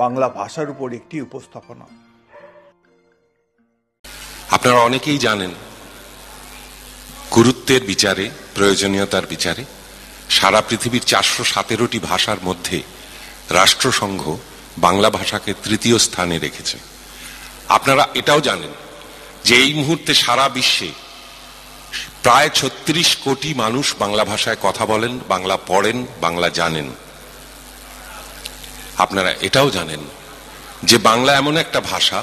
বাংলা ভাষার উপর একটি উপস্থাপনা। আপনারা অনেকেই জানেন, গুরুত্বের বিচারে, প্রয়োজনীয়তার বিচারে সারা পৃথিবীর 417টি ভাষার মধ্যে রাষ্ট্রসংঘ বাংলা ভাষাকে তৃতীয় স্থানে রেখেছে। আপনারা এটাও জানেন যে এই মুহূর্তে সারা বিশ্বে প্রায় 36 কোটি মানুষ বাংলা ভাষায় কথা বলেন, বাংলা পড়েন, বাংলা জানেন। আপনারা এটাও জানেন যে বাংলা এমন একটা ভাষা,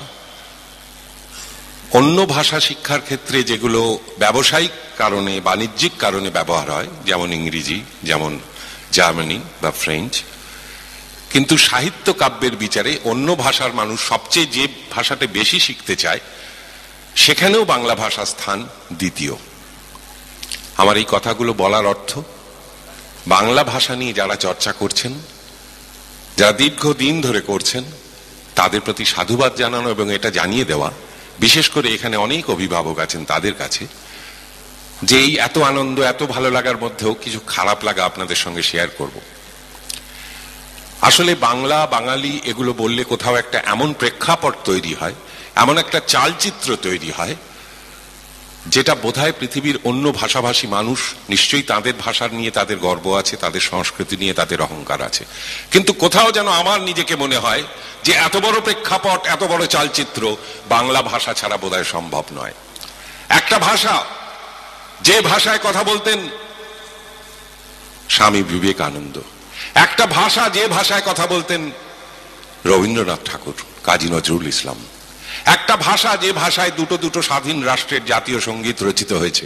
অন্য ভাষা শিক্ষার ক্ষেত্রে যেগুলো ব্যবসায়িক কারণে, বাণিজ্যিক কারণে ব্যবহার হয়, যেমন ইংরেজি, যেমন জার্মানি বা ফ্রেঞ্চ, কিন্তু সাহিত্য কাব্যের বিচারে অন্য ভাষার মানুষ সবচেয়ে যে ভাষাটা বেশি শিখতে চায় সেখানেও বাংলা ভাষার স্থান দ্বিতীয়। আমার এই কথাগুলো বলার অর্থ, বাংলা ভাষা নিয়ে যারা চর্চা করছেন, যারা দীর্ঘদিন ধরে করছেন, তাদের প্রতি সাধুবাদ জানানো এবং এটা জানিয়ে দেওয়া, বিশেষ করে এখানে অনেক অভিভাবক আছেন তাদের কাছে, যে এই এত আনন্দ, এত ভালো লাগার মধ্যেও কিছু খারাপ লাগা আপনাদের সঙ্গে শেয়ার করব। আসলে বাংলা, বাঙালি এগুলো বললে কোথাও একটা এমন প্রেক্ষাপট তৈরি হয়, এমন একটা চালচিত্র তৈরি হয়, যেটা বোধহয় পৃথিবীর অন্য ভাষাভাষী মানুষ নিশ্চয়ই তাদের ভাষার নিয়ে তাদের গর্ব আছে, তাদের সংস্কৃতি নিয়ে তাদের অহংকার আছে, কিন্তু কোথাও যেন আমার নিজেকে মনে হয় যে এত বড় প্রেক্ষাপট, এত বড় চালচিত্র বাংলা ভাষা ছাড়া বোধহয় সম্ভব নয়। একটা ভাষা, যে ভাষায় কথা বলতেন স্বামী বিবেকানন্দ, একটা ভাষা, যে ভাষায় কথা বলতেন রবীন্দ্রনাথ ঠাকুর, কাজী নজরুল ইসলাম, একটা ভাষা, যে ভাষায় দুটো স্বাধীন রাষ্ট্রের জাতীয় সঙ্গীত রচিত হয়েছে,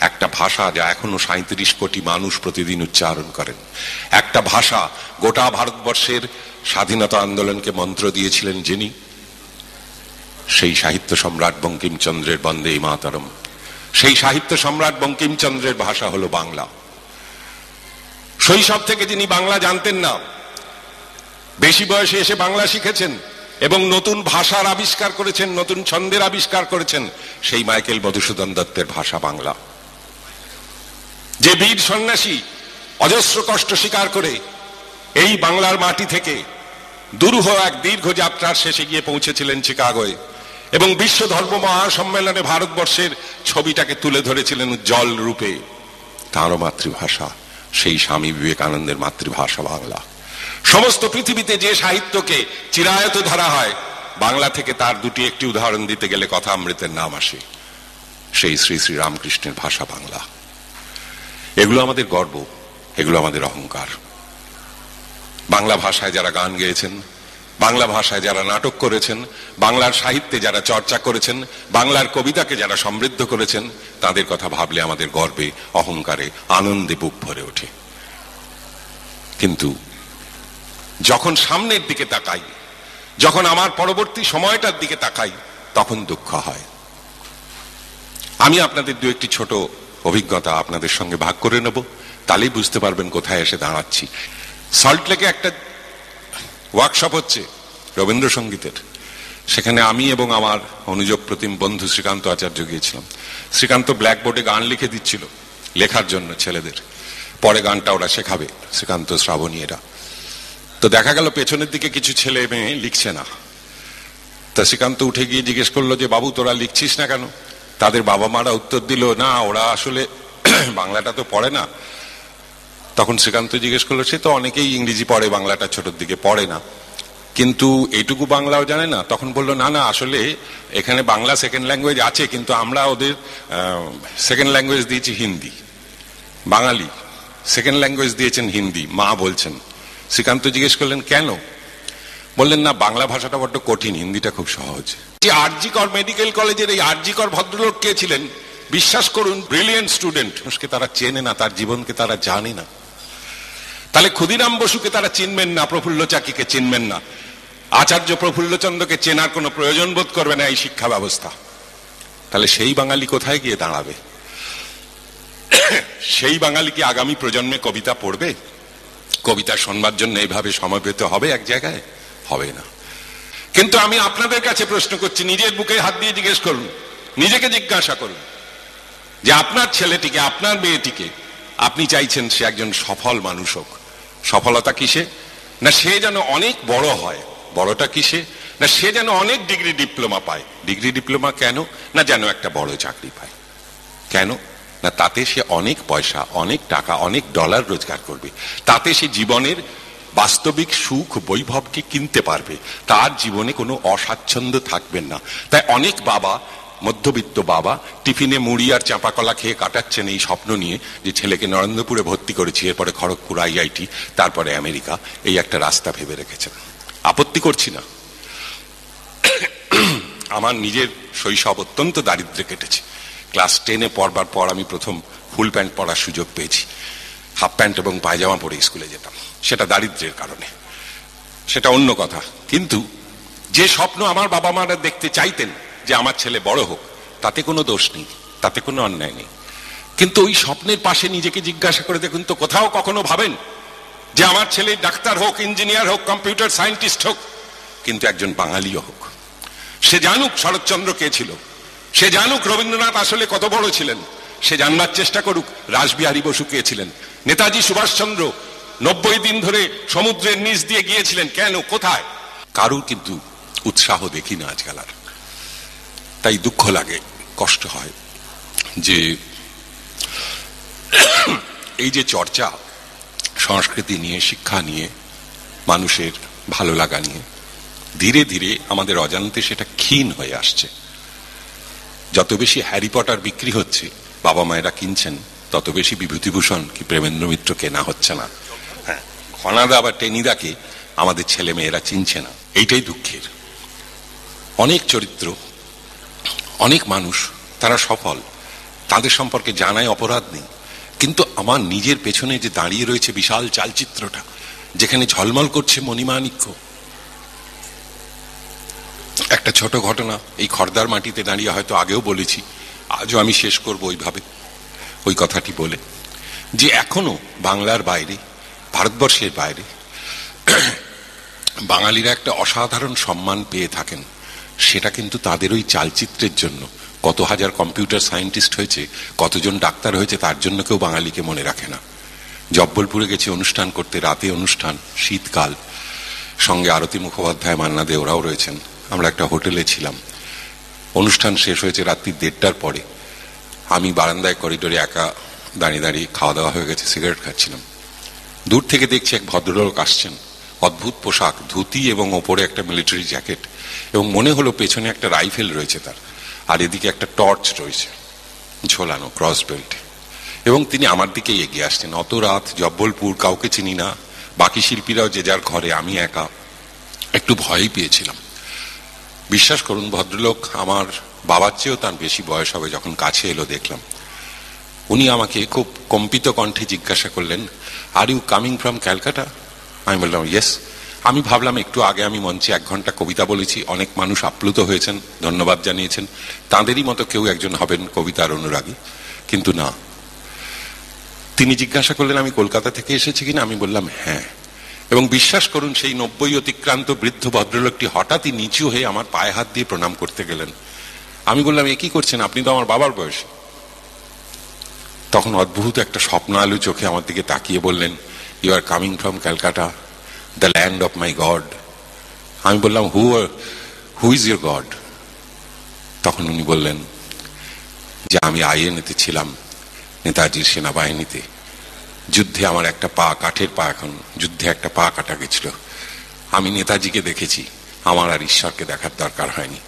একটা ভাষা যা এখনো 37 কোটি মানুষ প্রতিদিন উচ্চারণ করেন, একটা ভাষা গোটা ভারতবর্ষের স্বাধীনতা আন্দোলনকে মন্ত্র দিয়েছিলেন যিনি, সেই সাহিত্য সম্রাট বঙ্কিমচন্দ্রের বন্দে মাতরম, সেই সাহিত্য সম্রাট বঙ্কিমচন্দ্রের ভাষা হলো বাংলা। শৈশব থেকে যিনি বাংলা জানতেন না, বেশি বয়সে এসে বাংলা শিখেছেন এবং নতুন ভাষার আবিষ্কার করেছেন, নতুন ছন্দের আবিষ্কার করেছেন, সেই মাইকেল মধুসূদন দত্তের ভাষা বাংলা। যে বীর সন্ন্যাসী অজস্র কষ্ট স্বীকার করে এই বাংলার মাটি থেকে দুরূহ এক দীর্ঘ যাত্রার শেষে গিয়ে পৌঁছেছিলেন চিকাগোয় এবং বিশ্ব ধর্ম মহাসম্মেলনে ভারতবর্ষের ছবিটাকে তুলে ধরেছিলেন উজ্জ্বল রূপে, তাঁরও মাতৃভাষা সেই স্বামী বিবেকানন্দের মাতৃভাষা বাংলা। সমস্ত পৃথিবীতে যে সাহিত্যকে চিরায়ত ধরা হয়, বাংলা থেকে তার দুটি একটি উদাহরণ দিতে গেলে কথামৃতের নাম আসে, সেই শ্রী শ্রী রামকৃষ্ণের ভাষা বাংলা। এগুলো আমাদের গর্ব, এগুলো আমাদের অহংকার। বাংলা ভাষায় যারা গান গেয়েছেন, বাংলা ভাষায় যারা নাটক করেছেন, বাংলার সাহিত্যে যারা চর্চা করেছেন, বাংলার কবিতাকে যারা সমৃদ্ধ করেছেন, তাদের কথা ভাবলে আমাদের গর্বে, অহংকারে, আনন্দে বুক ভরে ওঠে। কিন্তু যখন সামনের দিকে তাকাই, যখন আমার পরবর্তী সময়টার দিকে তাকাই, তখন দুঃখ হয়। আমি আপনাদের দু একটি ছোট অভিজ্ঞতা আপনাদের সঙ্গে ভাগ করে নেব, তাহলেই বুঝতে পারবেন কোথায় এসে দাঁড়াচ্ছি। সল্টলেকে একটা ওয়ার্কশপ হচ্ছে রবীন্দ্রসঙ্গীতের, সেখানে আমি এবং আমার অনুযোগ প্রতিম বন্ধু শ্রীকান্ত আচার্য গিয়েছিলাম। শ্রীকান্ত ব্ল্যাকবোর্ডে গান লিখে দিচ্ছিল লেখার জন্য ছেলেদের, পরে গানটা ওরা শেখাবে, শ্রীকান্ত, শ্রাবণী এরা। তো দেখা গেল পেছনের দিকে কিছু ছেলে মেয়ে লিখছে না। তা শ্রীকান্ত উঠে গিয়ে জিজ্ঞেস করলো যে বাবু তোরা লিখছিস না কেন? তাদের বাবা মারা উত্তর দিল, না ওরা আসলে বাংলাটা তো পড়ে না। তখন শ্রীকান্ত জিজ্ঞেস করলো, সে তো অনেকেই ইংরেজি পড়ে, বাংলাটা ছোটর দিকে পড়ে না, কিন্তু এইটুকু বাংলাও জানে না। তখন বললো, না না আসলে এখানে বাংলা সেকেন্ড ল্যাঙ্গুয়েজ আছে, কিন্তু আমরা ওদের সেকেন্ড ল্যাঙ্গুয়েজ দিয়েছি হিন্দি। বাঙালি সেকেন্ড ল্যাঙ্গুয়েজ দিয়েছেন হিন্দি, মা বলছেন। শ্রীকান্ত জিজ্ঞেস করলেন কেন? বললেন, না বাংলা ভাষাটা বড্ড কঠিন, হিন্দিটা খুব সহজ। যে আরজি কর মেডিকেল কলেজের এই আরজি কর ভদ্রলোক কে ছিলেন? বিশ্বাস করুন, ব্রিলিয়েন্ট স্টুডেন্ট। মানুষকে তারা চেনে না, তার জীবনকে তারা জানে না। তাহলে ক্ষুদিরাম বসুকে তারা চিনবেন না, প্রফুল্ল চাকিকে চিনবেন না, আচার্য প্রফুল্লচন্দ্রকে চেনার কোনো প্রয়োজন বোধ করবে না এই শিক্ষা ব্যবস্থা। তাহলে সেই বাঙালি কোথায় গিয়ে দাঁড়াবে? সেই বাঙালি কি আগামী প্রজন্মে কবিতা পড়বে? কবিতা শোনবার জন্য এইভাবে সমবেত হবে এক জায়গায়? হবে না। কিন্তু আমি আপনাদের কাছে প্রশ্ন করছি, নিজের বুকে হাত দিয়ে জিজ্ঞেস করুন, নিজেকে জিজ্ঞাসা করুন যে আপনার ছেলেটিকে, আপনার মেয়েটিকে আপনি চাইছেন সে একজন সফল মানুষ হোক। সফলতা কিসে? না সে যেন অনেক বড় হয়। বড়টা কিসে? না সে যেন অনেক ডিগ্রি ডিপ্লোমা পায়। ডিগ্রি ডিপ্লোমা কেন? না যেন একটা বড় চাকরি পায়। কেন? না তাতে সে অনেক পয়সা, অনেক টাকা, অনেক ডলার রোজগার করবে। তাতে সে জীবনের বাস্তবিক সুখ বৈভবকে কিনতে পারবে। তার জীবনে কোনো অস্বাচ্ছন্দ্য থাকবেন না। তাই অনেক বাবা, মধ্যবিত্ত বাবা, টিফিনে মুড়ি আর চাঁপা কলা খেয়ে কাটাচ্ছেন এই স্বপ্ন নিয়ে যে ছেলেকে নরেন্দ্রপুরে ভর্তি করেছি, এরপরে খড়গপুর IIT, তারপরে আমেরিকা, এই একটা রাস্তা ভেবে রেখেছেন। আপত্তি করছি না। আমার নিজের শৈশব অত্যন্ত দারিদ্র্যে কেটেছে। ক্লাস 10-এ পড়বার পর আমি প্রথম ফুল প্যান্ট পরার সুযোগ পেয়েছি। হাফ প্যান্ট এবং পায়জামা পরে স্কুলে যেতাম, সেটা দারিদ্র্যের কারণে, সেটা অন্য কথা। কিন্তু যে স্বপ্ন আমার বাবা মারা দেখতে চাইতেন যে আমার ছেলে বড় হোক, তাতে কোনো দোষ নেই, তাতে কোনো অন্যায় নেই। কিন্তু ওই স্বপ্নের পাশে নিজেকে জিজ্ঞাসা করে দেখুন তো, কোথাও কখনো ভাবেন যে আমার ছেলে ডাক্তার হোক, ইঞ্জিনিয়ার হোক, কম্পিউটার সায়েন্টিস্ট হোক, কিন্তু একজন বাঙালিও হোক। সে জানুক শরৎচন্দ্র কে ছিল, সে জানুক রবীন্দ্রনাথ আসলে কত বড় ছিলেন, সে জানবার চেষ্টা করুক রাসবিহারী বসু কে ছিলেন, নেতাজি সুভাষচন্দ্র 90 দিন ধরে সমুদ্রের নিচ দিয়ে গিয়েছিলেন কেন, কোথায়? কারুর কিন্তু উৎসাহ দেখি না আজকাল আর। তাই দুঃখ লাগে, কষ্ট হয় যে এই যে চর্চা সংস্কৃতি নিয়ে, শিক্ষা নিয়ে, মানুষের ভালো লাগা নিয়ে ধীরে ধীরে আমাদের অজান্তে সেটা ক্ষীণ হয়ে আসছে। যত বেশি হ্যারি পটার বিক্রি হচ্ছে, বাবা মায়েরা কিনছেন, তত বেশি বিভূতিভূষণ কি প্রেমেন্দ্র মিত্র কেনা হচ্ছে না। হ্যাঁ, ঘনাদা বা টেনিদাকে আমাদের ছেলে মেয়েরা চিনছে না। এইটাই দুঃখের। অনেক চরিত্র, অনেক মানুষ, তারা সফল, তাদের সম্পর্কে জানায় অপরাধ নেই। কিন্তু আমার নিজের পেছনে যে দাঁড়িয়ে রয়েছে বিশাল চালচিত্রটা, যেখানে ঝলমল করছে মণিমাণিক্য। একটা ছোট ঘটনা, এই খড়দার মাটিতে দাঁড়িয়ে হয়তো আগেও বলেছি, আজও আমি শেষ করব ওইভাবে, ওই কথাটি বলে, যে এখনো বাংলার বাইরে, ভারতবর্ষের বাইরে বাঙালিরা একটা অসাধারণ সম্মান পেয়ে থাকেন। সেটা কিন্তু তাদের ওই চালচিত্রের জন্য। কত হাজার কম্পিউটার সায়েন্টিস্ট হয়েছে, কতজন ডাক্তার হয়েছে, তার জন্য কেউ বাঙালিকে মনে রাখে না। জব্বলপুরে গেছি অনুষ্ঠান করতে, রাতে অনুষ্ঠান, শীতকাল, সঙ্গে আরতি মুখোপাধ্যায়, মান্না দে, ওরাও রয়েছেন। আমরা একটা হোটেলে ছিলাম, অনুষ্ঠান শেষ হয়েছে রাত্রি 1:30টার পরে। আমি বারান্দায় করিডোরে একা দাঁড়িয়ে দাঁড়িয়ে, খাওয়া দাওয়া হয়ে গেছে, সিগারেট খাচ্ছিলাম। দূর থেকে দেখছি এক ভদ্রলোক আসছেন, অদ্ভুত পোশাক, ধুতি এবং ওপরে একটা মিলিটারি জ্যাকেট, এবং মনে হলো পেছনে একটা রাইফেল রয়েছে তার, আর এদিকে একটা টর্চ রয়েছে ঝোলানো ক্রস বেল্টে, এবং তিনি আমার দিকে এগিয়ে আসছেন। অত রাত, জব্বলপুর, কাউকে চিনি না, বাকি শিল্পীরাও যে যার ঘরে, আমি একা। একটু ভয়ই পেয়েছিলাম। বিশ্বাস করুন, ভদ্রলোক আমার বাবার চেয়েও তার বেশি বয়স হবে। যখন কাছে এলো দেখলাম, উনি আমাকে খুব কম্পিত কণ্ঠে জিজ্ঞাসা করলেন, are you coming from Calcutta? আমি বললাম ইয়েস। আমি ভাবলাম একটু আগে আমি মঞ্চে 1 ঘন্টা কবিতা বলেছি, অনেক মানুষ আপ্লুত হয়েছেন, ধন্যবাদ জানিয়েছেন, তাঁদেরই মতো কেউ একজন হবেন কবিতার অনুরাগী। কিন্তু না, তিনি জিজ্ঞাসা করলেন আমি কলকাতা থেকে এসেছি কিনা। আমি বললাম হ্যাঁ। এবং বিশ্বাস করুন, সেই 90 অতিক্রান্ত বৃদ্ধ ভদ্রলোকটি হঠাৎই নিচু হয়ে আমার পায়ে হাত দিয়ে প্রণাম করতে গেলেন। আমি বললাম এ কি করছেন, আপনি তো আমার বাবার বয়সী। তখন অদ্ভুত একটা স্বপ্ন আলু চোখে আমার দিকে তাকিয়ে বললেন, you are coming from Calcutta, the land of my God. আমি বললাম হু ইজ ইউর গড? তখন উনি বললেন যে আমি INA-তে ছিলাম, নেতাজির সেনাবাহিনীতে। যুদ্ধে আমার একটা পা, কাঠের পা, এখন যুদ্ধে একটা পা কাটা গেছিল। আমি নেতাজিকে দেখেছি, আমার আর ঈশ্বরকে দেখার দরকার হয়নি।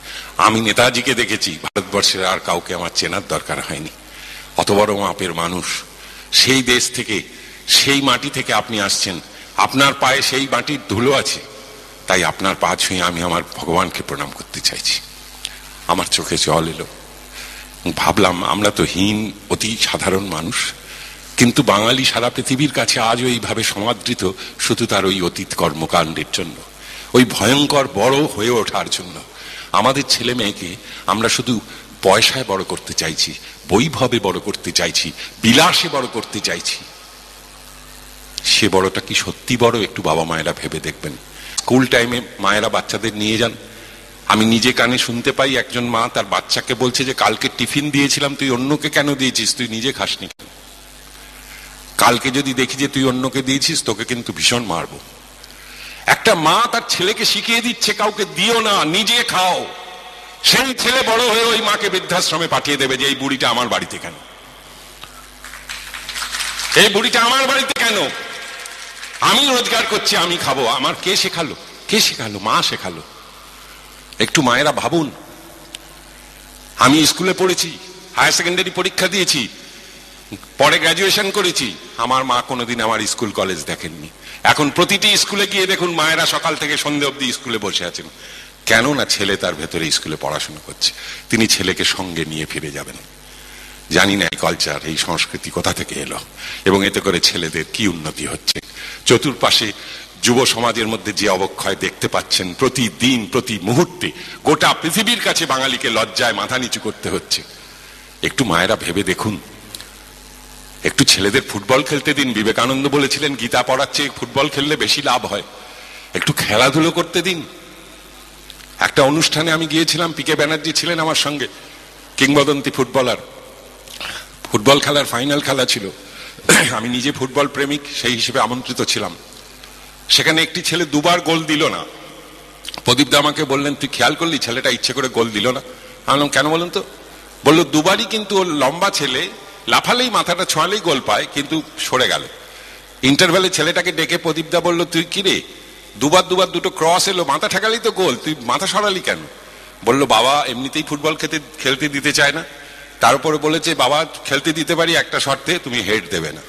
আমি নেতাজিকে দেখেছি, ভারতবর্ষের আর কাউকে আমার চেনার দরকার হয়নি। অত বড় মাপের মানুষ, সেই দেশ থেকে, সেই মাটি থেকে আপনি আসছেন, আপনার পায়ে সেই মাটির ধুলো আছে, তাই আপনার পা ছুঁয়ে আমি আমার ভগবানকে প্রণাম করতে চাইছি। আমার চোখে জল এলো। ভাবলাম আমরা তো হীন, অতি সাধারণ মানুষ, কিন্তু বাঙালি সারা পৃথিবীর কাছে আজও এইভাবে সমাদৃত শুধু তার ওই অতীত কর্মকাণ্ডের জন্য, ওই ভয়ঙ্কর বড় হয়ে ওঠার জন্য। আমাদের ছেলে মেয়েকে আমরা শুধু পয়সায় বড় করতে চাইছি, বৈভবে বড় করতে চাইছি, বিলাসে বড় করতে চাইছি। সে বড়টা কি সত্যি বড়? একটু বাবা মায়েরা ভেবে দেখবেন। স্কুল টাইমে মায়েরা বাচ্চাদের নিয়ে যান, আমি নিজে কানে শুনতে পাই একজন মা তার বাচ্চাকে বলছে যে কালকে টিফিন দিয়েছিলাম, তুই অন্যকে কেন দিয়েছিস, তুই নিজে খাসনি। কালকে যদি দেখি যে তুই অন্যকে দিয়েছিস, তোকে কিন্তু ভীষণ মারবো। একটা মা তার ছেলেকে শিখিয়ে দিচ্ছে কাউকে দিও না, নিজে খাও। সেই ছেলে বড় হয়ে ওই মাকে বৃদ্ধাশ্রমে পাঠিয়ে দেবে যে এই বুড়িটা আমার বাড়িতে কেন, এই বুড়িটা আমার বাড়িতে কেন, আমি রোজগার করছি আমি খাবো। আমার কে শেখালো? কে শেখালো? মা শেখালো। একটু মায়েরা ভাবুন, আমি স্কুলে পড়েছি, হায়ার সেকেন্ডারি পরীক্ষা দিয়েছি, পরে গ্রাজুয়েশন করেছি, আমার মা কোনোদিন আমার স্কুল কলেজ দেখেননি। এখন প্রতিটি স্কুলে গিয়ে দেখুন মায়েরা সকাল থেকে সন্ধে অবধি স্কুলে বসে আছেন। কেন না ছেলে তার ভেতরে স্কুলে পড়াশোনা করছে, তিনি ছেলেকে সঙ্গে নিয়ে ফিরে যাবেন। জানি না এই কালচার, এই সংস্কৃতি কোথা থেকে এলো এবং এতে করে ছেলেদের কি উন্নতি হচ্ছে। চতুর্পাশে যুব সমাজের মধ্যে যে অবক্ষয় দেখতে পাচ্ছেন প্রতিদিন, প্রতি মুহূর্তে, গোটা পৃথিবীর কাছে বাঙালিকে লজ্জায় মাথা নিচু করতে হচ্ছে। একটু মায়েরা ভেবে দেখুন, একটু ছেলেদের ফুটবল খেলতে দিন। বিবেকানন্দ বলেছিলেন গীতা পড়ার চেয়ে ফুটবল খেললে বেশি লাভ হয়। একটু খেলাধুলো করতে দিন। একটা অনুষ্ঠানে আমি গিয়েছিলাম, পিকে ব্যানার্জি ছিলেন আমার সঙ্গে, কিংবদন্তি ফুটবলার। ফুটবল খেলার ফাইনাল খেলা ছিল, আমি নিজে ফুটবল প্রেমিক, সেই হিসেবে আমন্ত্রিত ছিলাম। সেখানে একটি ছেলে দুবার গোল দিল না। প্রদীপদা আমাকে বললেন, তুই খেয়াল করলি ছেলেটা ইচ্ছে করে গোল দিল না? আমি বললাম কেন বলুন তো? বললো দুবারই কিন্তু ওর লম্বা ছেলে, লাফালেই মাথাটা ছোঁয়ালেই গোল পায়, কিন্তু সরে গেল। ইন্টারভ্যালে ছেলেটাকে ডেকে প্রদীপদা বললো, তুই কি রে, দুবার দুটো ক্রস এলো, মাথা ঠেকালেই তো গোল, তুই মাথা সরালি কেন? বললো বাবা এমনিতেই ফুটবল খেলতে দিতে চায় না, তার উপরে বলেছে বাবা খেলতে দিতে পারি একটা শর্তে, তুমি হেড দেবে না।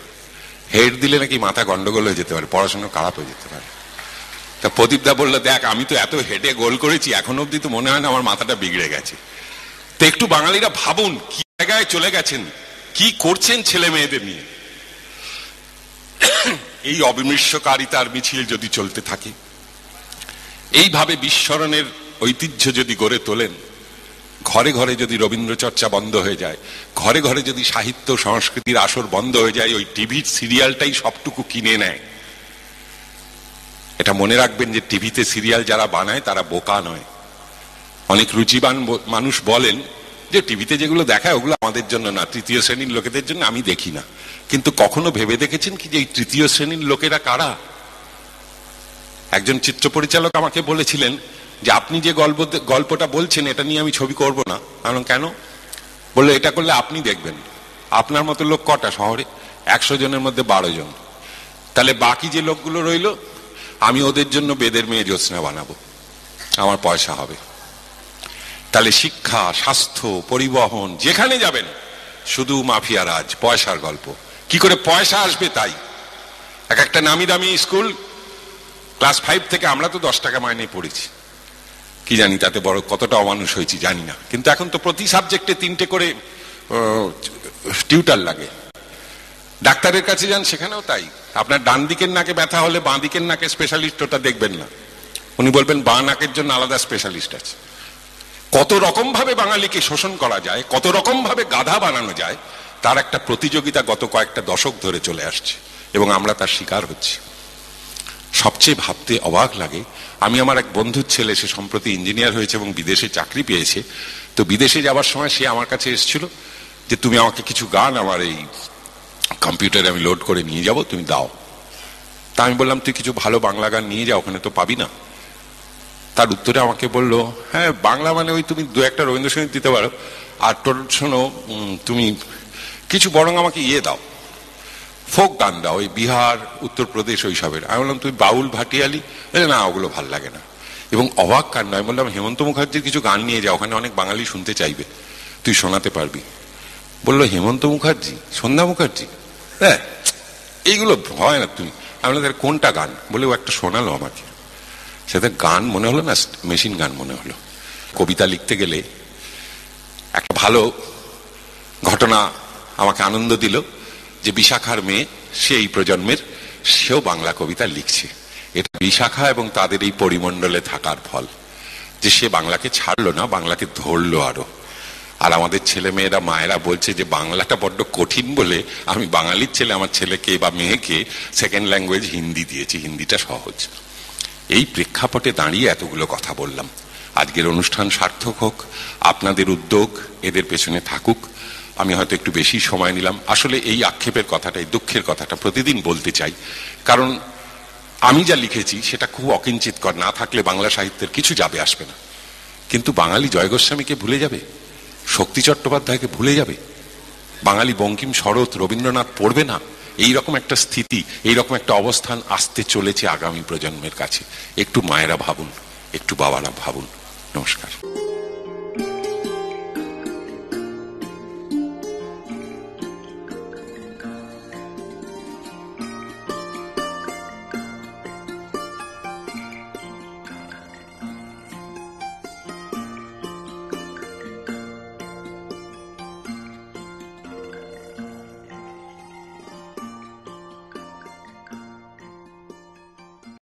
হেড দিলে নাকি মাথা গন্ডগোল হয়ে যেতে পারে, পড়াশোনা খারাপ হয়ে যেতে পারে। তা প্রদীপদা বললো, দেখ আমি তো এত হেডে গোল করেছি, এখন অব্দি তো মনে হয় না আমার মাথাটা বিগড়ে গেছে। তো একটু বাঙালিরা ভাবুন কি জায়গায় চলে গেছেন, কি করছেন ছেলে মেয়েদের নিয়ে। এই অবিমৃষ্যকারিতার মিছিল যদি চলতে থাকে, এইভাবে বিস্মরণের ঐতিহ্য যদি গড়ে তোলেন, ঘরে ঘরে যদি রবীন্দ্র চর্চা বন্ধ হয়ে যায়, ঘরে ঘরে যদি সাহিত্য সংস্কৃতির আসর বন্ধ হয়ে যায়, ওই টিভির সিরিয়ালটাই সবটুকু কিনে নেয়। এটা মনে রাখবেন যে টিভিতে সিরিয়াল যারা বানায় তারা বোকা নয়। অনেক রুচিবান মানুষ বলেন যে টিভিতে যেগুলো দেখায় ওগুলো আমাদের জন্য না, তৃতীয় শ্রেণীর লোকেদের জন্য, আমি দেখি না। কিন্তু কখনো ভেবে দেখেছেন কি যে এই তৃতীয় শ্রেণীর লোকেরা কারা? একজন চিত্র পরিচালক আমাকে বলেছিলেন যে আপনি যে গল্পটা বলছেন এটা নিয়ে আমি ছবি করব না। কারণ কেন? বললো এটা করলে আপনি দেখবেন, আপনার মতো লোক কটা শহরে? 100 জনের মধ্যে 12 জন। তাহলে বাকি যে লোকগুলো রইল, আমি ওদের জন্য বেদের মেয়ে জ্যোৎস্না বানাবো, আমার পয়সা হবে। তাহলে শিক্ষা, স্বাস্থ্য, পরিবহন, যেখানে যাবেন শুধু মাফিয়া রাজ, পয়সার গল্প। কি করে পয়সা আসবে তাই। একটা নামি দামি স্কুল, ক্লাস 5 থেকে আমরা তো 10 টাকা মাইনে পড়েছি, কি জানি তাতে বড় কতটা অমানুষ হয়েছি জানি না। কিন্তু এখন তো প্রতি সাবজেক্টে 3টে করে টিউটার লাগে। ডাক্তারের কাছে যান, সেখানেও তাই। আপনার ডান দিকের নাকে ব্যথা হলে বাঁ দিকের নাকে স্পেশালিস্ট ওটা দেখবেন না, উনি বলবেন বাঁ নাকের জন্য আলাদা স্পেশালিস্ট আছে। কত রকম ভাবে বাঙালিকে শোষণ করা যায়, কত রকম ভাবে গাধা বানানো যায়, তার একটা প্রতিযোগিতা গত কয়েকটা দশক ধরে চলে আসছে এবং আমরা তার শিকার হচ্ছি। সবচেয়ে ভাবতে অবাক লাগে, আমি আমার এক বন্ধুর ছেলে, সে সম্প্রতি ইঞ্জিনিয়ার হয়েছে এবং বিদেশে চাকরি পেয়েছে। তো বিদেশে যাবার সময় সে আমার কাছে এসেছিল যে তুমি আমাকে কিছু গান আমার এই কম্পিউটারে আমি লোড করে নিয়ে যাব, তুমি দাও। তা আমি বললাম তুই কিছু ভালো বাংলা গান নিয়ে যাও, ওখানে তো পাবি না। তার উত্তরে আমাকে বলল, হ্যাঁ বাংলা মানে ওই তুমি 2-1টা রবীন্দ্রসঙ্গীত দিতে পারো, আর তোর শোনো তুমি কিছু বরং আমাকে ইয়ে দাও, ফোক গান দাও, ওই বিহার উত্তরপ্রদেশ ওইসবের। আমি বললাম তুই বাউল ভাটিয়ালি? না ওগুলো ভাল লাগে না। এবং অবাক কাণ্ড, আমি বললাম হেমন্ত মুখার্জির কিছু গান নিয়ে যাও, ওখানে অনেক বাঙালি শুনতে চাইবে, তুই শোনাতে পারবি। বললো হেমন্ত মুখার্জি, সন্ধ্যা মুখার্জি, হ্যাঁ এইগুলো হয় না তুমি। আমি বললাম কোনটা গান? বলে ও একটা শোনালো আমাকে, সেটা গান মনে হলো না, মেশিন গান মনে হলো। কবিতা লিখতে গেলে একটা ভালো ঘটনা আমাকে আনন্দ দিল যে বিশাখার মেয়ে, সে এই প্রজন্মের, সেও বাংলা কবিতা লিখছে। এটা বিশাখা এবং তাদের এই পরিমণ্ডলে থাকার ফল, যে সে বাংলাকে ছাড়লো না, বাংলাকে ধরলো আরো। আর আমাদের ছেলে মেয়েরা, মায়েরা বলছে যে বাংলাটা বড্ড কঠিন বলে আমি বাঙালির ছেলে, আমার ছেলেকে বা মেয়েকে সেকেন্ড ল্যাঙ্গুয়েজ হিন্দি দিয়েছি, হিন্দিটা সহজ। এই প্রেক্ষাপটে দাঁড়িয়ে এতগুলো কথা বললাম। আজকের অনুষ্ঠান সার্থক হোক, আপনাদের উদ্যোগ এদের পেছনে থাকুক। আমি হয়তো একটু বেশি সময় নিলাম। আসলে এই আক্ষেপের কথাটা, এই দুঃখের কথাটা প্রতিদিন বলতে চাই, কারণ আমি যা লিখেছি সেটা খুব অকিঞ্চিতকর, না থাকলে বাংলা সাহিত্যের কিছু যাবে আসবে না। কিন্তু বাঙালি জয় গোস্বামীকে ভুলে যাবে, শক্তি চট্টোপাধ্যায়কে ভুলে যাবে, বাঙালি বঙ্কিম, শরৎ, রবীন্দ্রনাথ পড়বে না, এইরকম একটা স্থিতি, এইরকম একটা অবস্থান আসতে চলেছে আগামী প্রজন্মের কাছে। একটু মায়েরা ভাবুন, একটু বাবারা ভাবুন। নমস্কার।